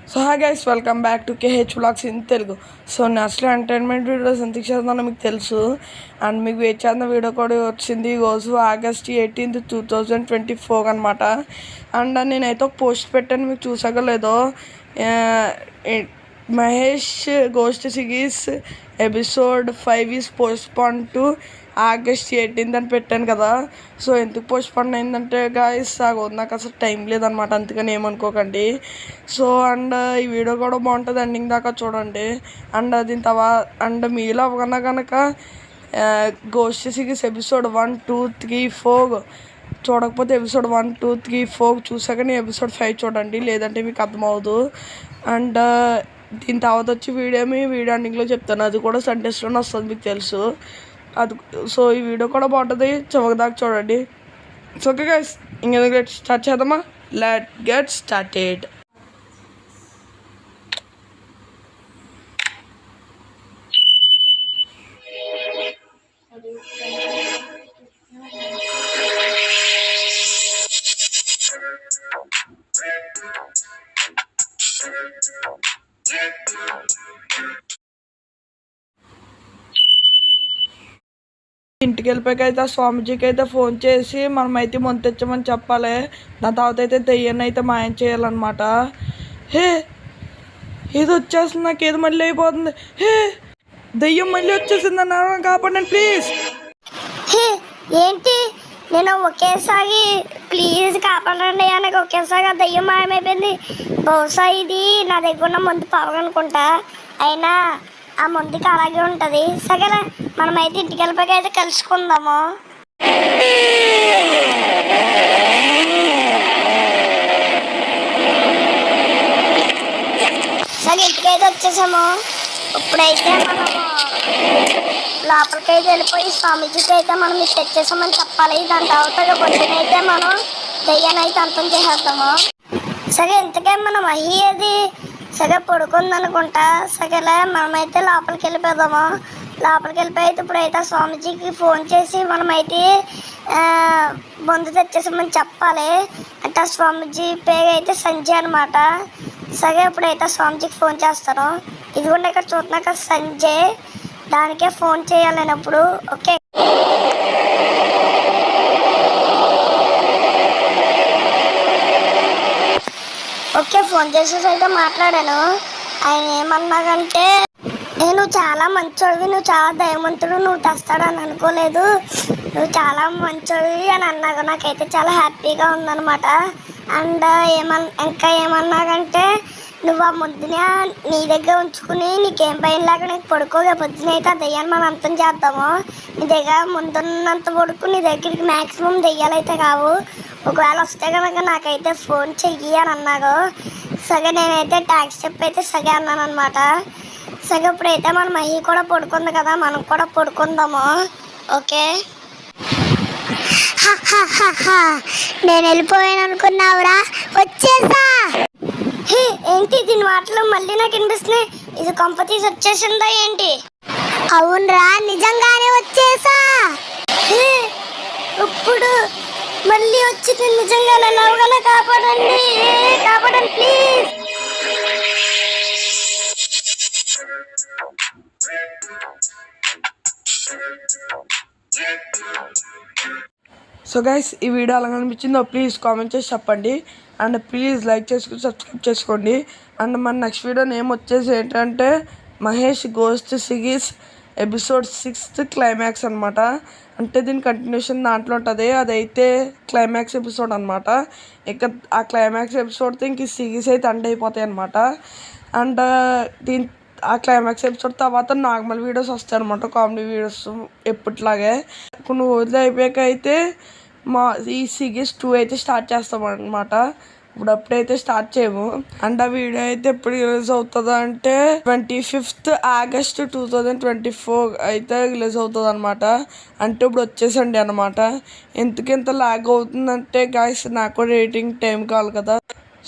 So hi guys, welcome back to KH vlogs in Telugu. So national entertainment videos ఎందుకు చేస్తున్నానో మీకు తెలుసు. And మీకు వెయిట్ చేసిన వీడియో కూడా వచ్చింది ఈరోజు August 18th, 2024 అనమాట. అండ్ నేనైతే ఒక పోస్ట్ పెట్టాను, మీకు చూసాక లేదో. Mahesh ghost series episode 5 is postpone to August 18th అని పెట్టాను కదా. సో ఎందుకు పోస్ట్పోన్ అయిందంటే గాయస్ నాకు అసలు టైం లేదనమాట, అందుకని ఏమనుకోకండి. సో అండ్ ఈ వీడియో కూడా బాగుంటుంది, ఎండింగ్ దాకా చూడండి. అండ్ దీని అండ్ మీలో అవగానే కనుక గోస్ట్ సిరీస్ ఎపిసోడ్ 1, 2, 3, 4 చూడకపోతే ఎపిసోడ్ 1, 2, 3, 4 చూసాక నేను ఎపిసోడ్ 5 చూడండి, లేదంటే మీకు అర్థమవుదు. అండ్ దీని తర్వాత వచ్చి వీడియో ఎండింగ్లో చెప్తాను, అది కూడా సండేస్లోనే వస్తుంది మీకు తెలుసు అది. సో ఈ వీడియో కూడా బాగుంటుంది, చివరి దాకా చూడండి. సో ఓకే గైస్, ఇంకెందుకు స్టార్ట్ చేద్దామా? Let get started. ఇంటికి వెళ్ళిపోయాక అయితే స్వామీజీకి అయితే ఫోన్ చేసి మనమైతే ముందు తెచ్చామని చెప్పాలి. దాని తర్వాత అయితే దెయ్యాన్ని అయితే మాయం చేయాలన్నమాట. హే ఇది వచ్చేస్తుంది, నాకు ఏది మళ్ళీ అయిపోతుంది. హే దెయ్యం మళ్ళీ వచ్చేసింది అన్న, కాపాడండి ప్లీజ్. హే ఏంటి, నేను ఒకేసారి ప్లీజ్ కాపాడండి నాకు ఒకేసారి దెయ్యం మాయమైపోయింది. బహుశా ఇది నా దగ్గర ఉన్న ముందు పవర్ అనుకుంటా, అయినా ఆ ముందుకి అలాగే ఉంటుంది. సరే మనమైతే ఇంటికి వెళ్ళిపోయి అయితే కలుసుకుందాము. సరే ఇంటికైతే వచ్చేసాము. ఇప్పుడైతే మనము లోపలికైతే వెళ్ళిపోయి స్వామీజీకి అయితే మనం ఇది తెచ్చేసామని చెప్పాలి. దాని తర్వాత పొద్దున అయితే మనం దెయ్యాన్ని అయితే అంతం చేసేస్తాము. సరే ఇంతకే మనం అయ్యేది సరే పడుకుందనుకుంటా. సరేలే మనమైతే లోపలికి వెళ్ళిపోదాము. లోపలికి వెళ్ళిపోయి ఇప్పుడైతే స్వామీజీకి ఫోన్ చేసి మనమైతే మందు తెచ్చేసామని చెప్పాలి. అంటే స్వామీజీ పేరు అయితే సంజయ్ అనమాట. సరే ఇప్పుడైతే స్వామీజీకి ఫోన్ చేస్తాను. ఇదిగోండి ఇక్కడ చూస్తున్నాక సంజయ్, దానికే ఫోన్ చేయాలన్నప్పుడు. ఓకే ఓకే ఫోన్ చేసేసి అయితే మాట్లాడాను. ఆయన ఏమన్నాకంటే, నేను చాలా మంచోడివి, నువ్వు చాలా దయవంతుడు, నువ్వు తెస్తాడని అనుకోలేదు, నువ్వు చాలా మంచోడివి అని అన్నాడు. నాకైతే చాలా హ్యాపీగా ఉందన్నమాట. అండ్ ఇంకా ఏమన్నాకంటే, నువ్వు ఆ ముద్దుని నీ దగ్గర ఉంచుకుని నీకేం భయం లేక నీకు పడుకోగా పొద్దున అయితే ఆ దెయ్యాన్ని మనం అంతం చేద్దాము. నీ దగ్గర ముందున్నంత పడుకు, నీ దగ్గరికి మ్యాక్సిమం దెయ్యాలైతే కావు. ఒకవేళ వస్తే కనుక నాకైతే ఫోన్ చెయ్యి అని అన్నారు. సరే నేనైతే ట్యాక్స్ చెప్పి అయితే సరే అన్నాను అనమాట. సరే ఇప్పుడైతే మన మహి కూడా పడుకుంది కదా, మనం కూడా పడుకుందాము. ఓకే నేను వెళ్ళిపోయాను అనుకున్నావురా, వచ్చేసా. ఏంటి దీని మాటలు మళ్ళీ నాకు వినిపిస్తున్నాయి, ఇది కొంప తీసి వచ్చేసిందా ఏంటి? అవునరా నిజంగానే వచ్చేసా. ఇప్పుడు మళ్ళీ వచ్చి నిజంగా నన్ను అవగానే కాపాడండి, కాపాడండి ప్లీజ్. సో గైస్, ఈ వీడియో ఎలా అనిపించిందో ప్లీజ్ కామెంట్ చేసి చెప్పండి. అండ్ ప్లీజ్ లైక్ చేసుకుని సబ్స్క్రైబ్ చేసుకోండి. అండ్ మన నెక్స్ట్ వీడియో నేమ్ వచ్చేసి ఏంటంటే Mahesh ghost series episode 6 climax అనమాట. అంటే దీని కంటిన్యూషన్ దాంట్లో ఉంటుంది, అదైతే క్లైమాక్స్ ఎపిసోడ్ అనమాట. ఇక ఆ క్లైమాక్స్ ఎపిసోడ్తో ఇంక ఈ సిరీస్ అయితే ఎండ్ అయిపోతాయి అనమాట. అండ్ ఆ క్లైమాక్స్ ఎపిసోడ్ తర్వాత నార్మల్ వీడియోస్ వస్తాయి అనమాట, కామెడీ వీడియోస్ ఎప్పటిలాగే. కొన్ని రోజులు అయిపోయాక అయితే ఈ సిరీస్ 2 అయితే స్టార్ట్ చేస్తాం అనమాట. అప్పుడైతే స్టార్ట్ చేయము. అండ్ ఆ వీడియో అయితే ఎప్పుడు రిలీజ్ అవుతుంది అంటే 25th August 2024 అయితే రిలీజ్ అవుతుంది అనమాట. అంటే ఇప్పుడు వచ్చేసండి అనమాట. ఎందుకంత లాగ్ అవుతుందంటే గాయస్ నాకు రేటింగ్ టైం కావాలి కదా,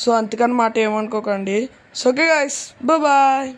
సో అందుకనమాట ఏమనుకోకండి. So okay guys, bye.